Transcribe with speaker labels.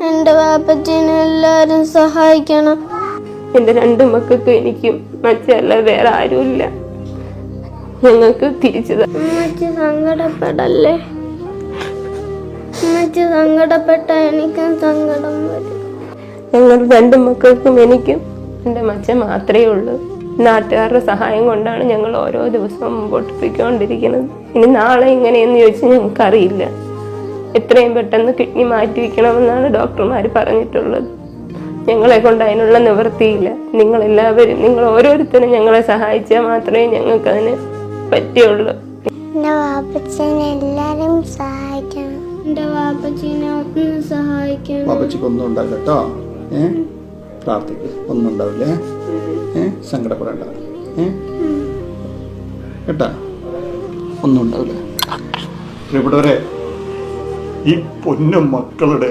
Speaker 1: എൻ്റെ വാപ്പച്ചീനെ എല്ലാവരും സഹായിക്കണം.
Speaker 2: എൻ്റെ 2 മക്കൾക്കും എനിക്കും മച്ചല്ല വേറെ ആരുമില്ല. ഞങ്ങൾക്ക് തിരിച്ചു
Speaker 1: അമ്മച്ചി സങ്കടപ്പെടല്ലേ. അമ്മച്ചി സങ്കടപ്പെട്ട എനിക്കും സങ്കടം വരും.
Speaker 2: ഞങ്ങൾ 2 മക്കൾക്കും എനിക്കും എൻ്റെ മച്ച മാത്രമേ ഉള്ളൂ. നാട്ടുകാരുടെ സഹായം കൊണ്ടാണ് ഞങ്ങൾ ഓരോ ദിവസവും മുമ്പോട്ട് പോയിക്കൊണ്ടിരിക്കുന്നത്. ഇനി നാളെ ഇങ്ങനെയെന്ന് ചോദിച്ചാൽ ഞങ്ങൾക്കറിയില്ല. എത്രയും പെട്ടെന്ന് കിഡ്നി മാറ്റി വയ്ക്കണമെന്നാണ് ഡോക്ടർമാർ പറഞ്ഞിട്ടുള്ളത്. ഞങ്ങളെ കൊണ്ട് അതിനുള്ള നിവൃത്തിയില്ല. നിങ്ങളെല്ലാവരും, നിങ്ങൾ ഓരോരുത്തരും ഞങ്ങളെ സഹായിച്ചാൽ മാത്രമേ ഞങ്ങൾക്ക് അതിന് പറ്റുള്ളൂ.
Speaker 1: എൻ്റെ വാപ്പച്ചീനെ എല്ലാവരും സഹായിക്കണം. എൻ്റെ വാപ്പച്ചീനെ ഒന്ന് സഹായിക്കണം.
Speaker 3: വാപ്പച്ചിക്കൊന്നും ഉണ്ടാവില്ല കേട്ടോ. പ്രാർത്ഥിക്ക്, ഒന്നും ഉണ്ടാവില്ലേ. സങ്കടപ്പെടണ്ട കേട്ടാ, ഒന്നും ഉണ്ടാവില്ല.
Speaker 4: പ്രിയപ്പെട്ടവരെ, ഈ പൊന്നു മക്കളുടെ